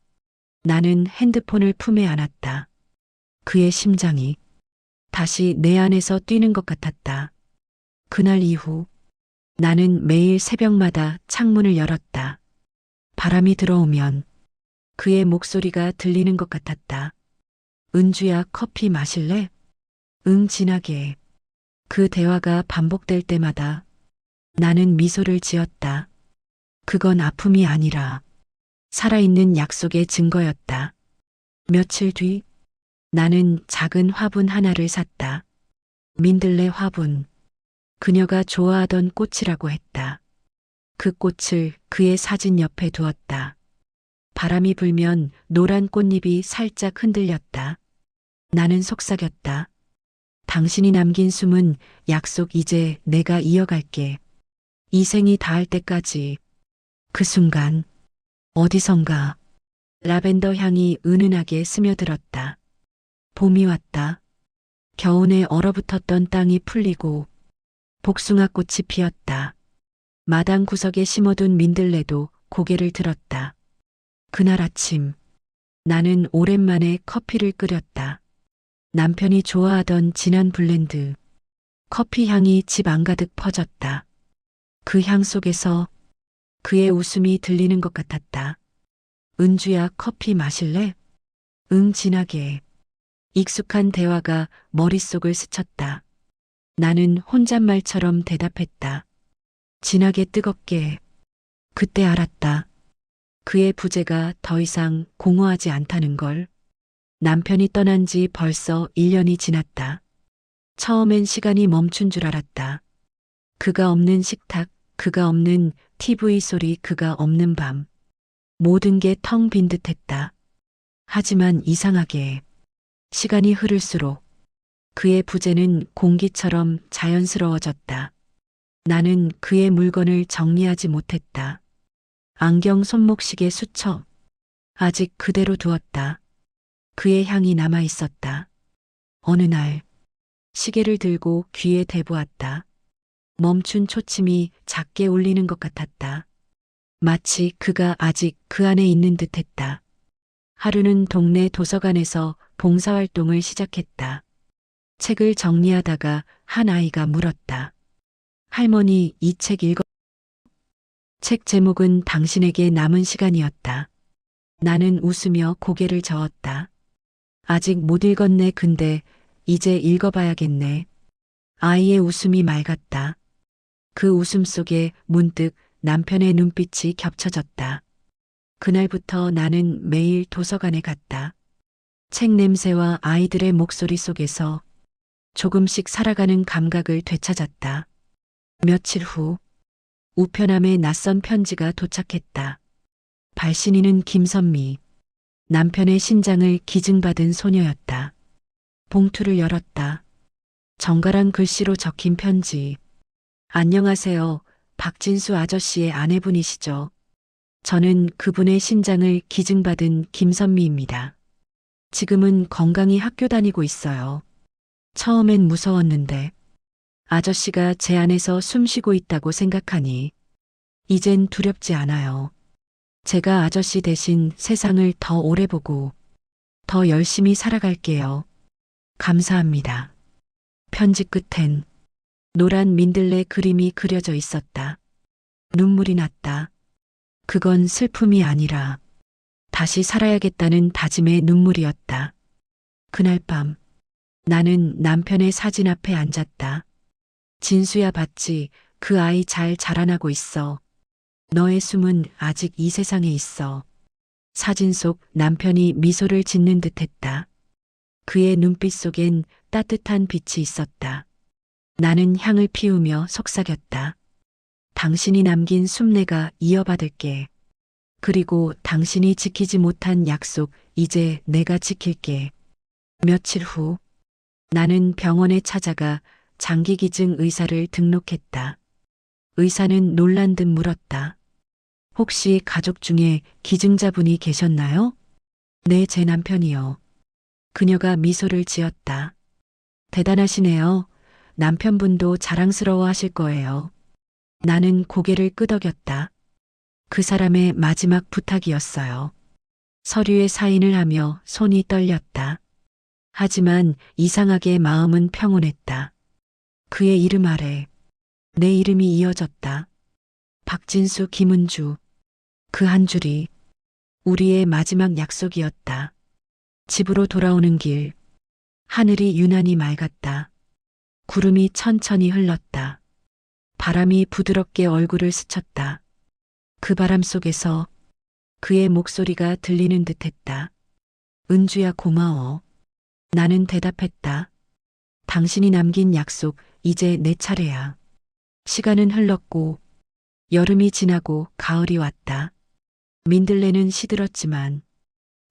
나는 핸드폰을 품에 안았다. 그의 심장이 다시 내 안에서 뛰는 것 같았다. 그날 이후 나는 매일 새벽마다 창문을 열었다. 바람이 들어오면 그의 목소리가 들리는 것 같았다. 은주야, 커피 마실래? 응, 진하게. 그 대화가 반복될 때마다 나는 미소를 지었다. 그건 아픔이 아니라 살아있는 약속의 증거였다. 며칠 뒤 나는 작은 화분 하나를 샀다. 민들레 화분. 그녀가 좋아하던 꽃이라고 했다. 그 꽃을 그의 사진 옆에 두었다. 바람이 불면 노란 꽃잎이 살짝 흔들렸다. 나는 속삭였다. 당신이 남긴 숨은 약속 이제 내가 이어갈게. 이 생이 다할 때까지. 그 순간 어디선가 라벤더 향이 은은하게 스며들었다. 봄이 왔다. 겨우내 얼어붙었던 땅이 풀리고 복숭아꽃이 피었다. 마당 구석에 심어둔 민들레도 고개를 들었다. 그날 아침 나는 오랜만에 커피를 끓였다. 남편이 좋아하던 진한 블렌드. 커피 향이 집 안가득 퍼졌다. 그 향 속에서 그의 웃음이 들리는 것 같았다. 은주야, 커피 마실래? 응, 진하게. 익숙한 대화가 머릿속을 스쳤다. 나는 혼잣말처럼 대답했다. 진하게 뜨겁게. 그때 알았다. 그의 부재가 더 이상 공허하지 않다는 걸. 남편이 떠난 지 벌써 1년이 지났다. 처음엔 시간이 멈춘 줄 알았다. 그가 없는 식탁, 그가 없는 TV 소리, 그가 없는 밤. 모든 게 텅 빈 듯했다. 하지만 이상하게 시간이 흐를수록 그의 부재는 공기처럼 자연스러워졌다. 나는 그의 물건을 정리하지 못했다. 안경, 손목시계, 수첩. 아직 그대로 두었다. 그의 향이 남아 있었다. 어느 날 시계를 들고 귀에 대보았다. 멈춘 초침이 작게 울리는 것 같았다. 마치 그가 아직 그 안에 있는 듯했다. 하루는 동네 도서관에서 봉사활동을 시작했다. 책을 정리하다가 한 아이가 물었다. 할머니, 이 책 읽어? 책 제목은 당신에게 남은 시간이었다. 나는 웃으며 고개를 저었다. 아직 못 읽었네. 근데 이제 읽어봐야겠네. 아이의 웃음이 맑았다. 그 웃음 속에 문득 남편의 눈빛이 겹쳐졌다. 그날부터 나는 매일 도서관에 갔다. 책 냄새와 아이들의 목소리 속에서 조금씩 살아가는 감각을 되찾았다. 며칠 후 우편함에 낯선 편지가 도착했다. 발신인은 김선미. 남편의 신장을 기증받은 소녀였다. 봉투를 열었다. 정갈한 글씨로 적힌 편지. 안녕하세요. 박진수 아저씨의 아내분이시죠? 저는 그분의 신장을 기증받은 김선미입니다. 지금은 건강히 학교 다니고 있어요. 처음엔 무서웠는데 아저씨가 제 안에서 숨쉬고 있다고 생각하니 이젠 두렵지 않아요. 제가 아저씨 대신 세상을 더 오래 보고 더 열심히 살아갈게요. 감사합니다. 편지 끝엔 노란 민들레 그림이 그려져 있었다. 눈물이 났다. 그건 슬픔이 아니라 다시 살아야겠다는 다짐의 눈물이었다. 그날 밤 나는 남편의 사진 앞에 앉았다. 진수야, 봤지? 그 아이 잘 자라나고 있어. 너의 숨은 아직 이 세상에 있어. 사진 속 남편이 미소를 짓는 듯했다. 그의 눈빛 속엔 따뜻한 빛이 있었다. 나는 향을 피우며 속삭였다. 당신이 남긴 숲내가 이어받을게. 그리고 당신이 지키지 못한 약속 이제 내가 지킬게. 며칠 후 나는 병원에 찾아가 장기기증 의사를 등록했다. 의사는 놀란 듯 물었다. 혹시 가족 중에 기증자분이 계셨나요? 네, 제 남편이요. 그녀가 미소를 지었다. 대단하시네요. 남편분도 자랑스러워 하실 거예요. 나는 고개를 끄덕였다. 그 사람의 마지막 부탁이었어요. 서류에 사인을 하며 손이 떨렸다. 하지만 이상하게 마음은 평온했다. 그의 이름 아래 내 이름이 이어졌다. 박진수, 김은주. 그 한 줄이 우리의 마지막 약속이었다. 집으로 돌아오는 길, 하늘이 유난히 맑았다. 구름이 천천히 흘렀다. 바람이 부드럽게 얼굴을 스쳤다. 그 바람 속에서 그의 목소리가 들리는 듯했다. 은주야, 고마워. 나는 대답했다. 당신이 남긴 약속, 이제 내 차례야. 시간은 흘렀고 여름이 지나고 가을이 왔다. 민들레는 시들었지만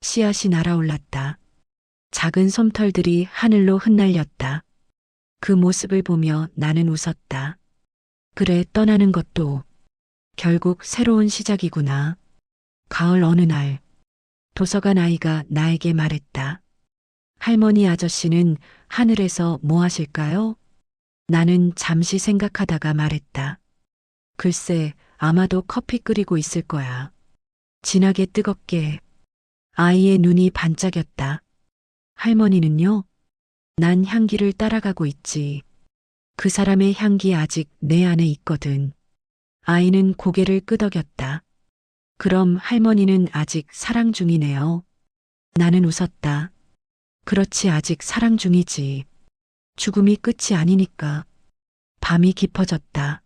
씨앗이 날아올랐다. 작은 솜털들이 하늘로 흩날렸다. 그 모습을 보며 나는 웃었다. 그래, 떠나는 것도 결국 새로운 시작이구나. 가을 어느 날 도서관 아이가 나에게 말했다. 할머니, 아저씨는 하늘에서 뭐 하실까요? 나는 잠시 생각하다가 말했다. 글쎄, 아마도 커피 끓이고 있을 거야. 진하게 뜨겁게. 아이의 눈이 반짝였다. 할머니는요? 난 향기를 따라가고 있지. 그 사람의 향기 아직 내 안에 있거든. 아이는 고개를 끄덕였다. 그럼 할머니는 아직 사랑 중이네요. 나는 웃었다. 그렇지, 아직 사랑 중이지. 죽음이 끝이 아니니까. 밤이 깊어졌다.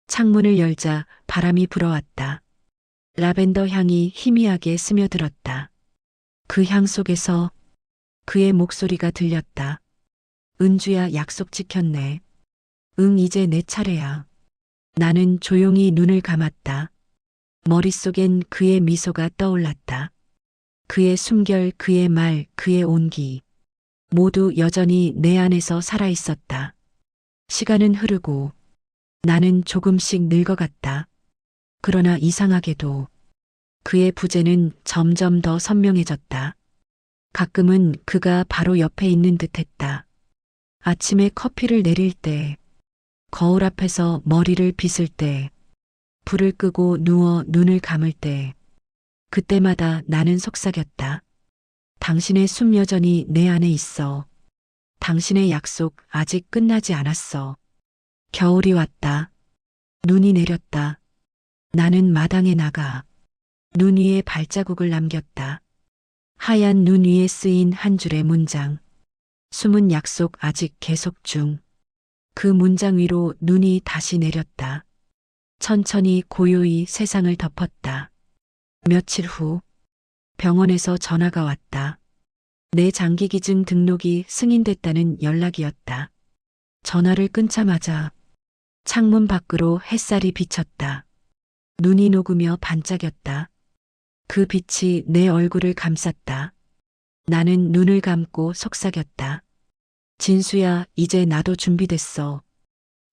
창문을 열자 바람이 불어왔다. 라벤더 향이 희미하게 스며들었다. 그 향 속에서 그의 목소리가 들렸다. 은주야, 약속 지켰네. 응, 이제 내 차례야. 나는 조용히 눈을 감았다. 머릿속엔 그의 미소가 떠올랐다. 그의 숨결, 그의 말, 그의 온기. 모두 여전히 내 안에서 살아있었다. 시간은 흐르고 나는 조금씩 늙어갔다. 그러나 이상하게도 그의 부재는 점점 더 선명해졌다. 가끔은 그가 바로 옆에 있는 듯했다. 아침에 커피를 내릴 때, 거울 앞에서 머리를 빗을 때, 불을 끄고 누워 눈을 감을 때, 그때마다 나는 속삭였다. 당신의 숨 여전히 내 안에 있어. 당신의 약속 아직 끝나지 않았어. 겨울이 왔다. 눈이 내렸다. 나는 마당에 나가 눈 위에 발자국을 남겼다. 하얀 눈 위에 쓰인 한 줄의 문장. 숨은 약속 아직 계속 중. 그 문장 위로 눈이 다시 내렸다. 천천히 고요히 세상을 덮었다. 며칠 후 병원에서 전화가 왔다. 내 장기기증 등록이 승인됐다는 연락이었다. 전화를 끊자마자 창문 밖으로 햇살이 비쳤다. 눈이 녹으며 반짝였다. 그 빛이 내 얼굴을 감쌌다. 나는 눈을 감고 속삭였다. 진수야, 이제 나도 준비됐어.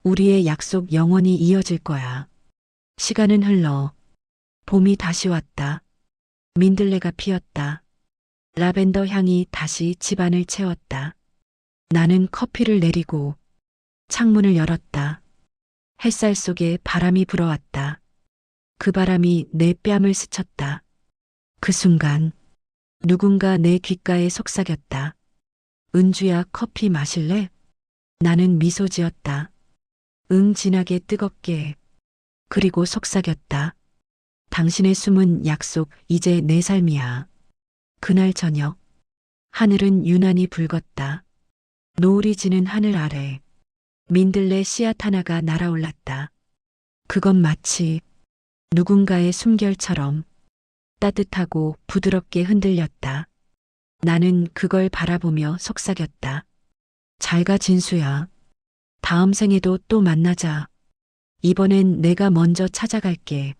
우리의 약속 영원히 이어질 거야. 시간은 흘러 봄이 다시 왔다. 민들레가 피었다. 라벤더 향이 다시 집안을 채웠다. 나는 커피를 내리고 창문을 열었다. 햇살 속에 바람이 불어왔다. 그 바람이 내 뺨을 스쳤다. 그 순간 누군가 내 귓가에 속삭였다. 은주야, 커피 마실래? 나는 미소 지었다. 응, 진하게 뜨겁게. 그리고 속삭였다. 당신의 숨은 약속, 이제 내 삶이야. 그날 저녁 하늘은 유난히 붉었다. 노을이 지는 하늘 아래 민들레 씨앗 하나가 날아올랐다. 그건 마치 누군가의 숨결처럼 따뜻하고 부드럽게 흔들렸다. 나는 그걸 바라보며 속삭였다. 잘 가, 진수야. 다음 생에도 또 만나자. 이번엔 내가 먼저 찾아갈게.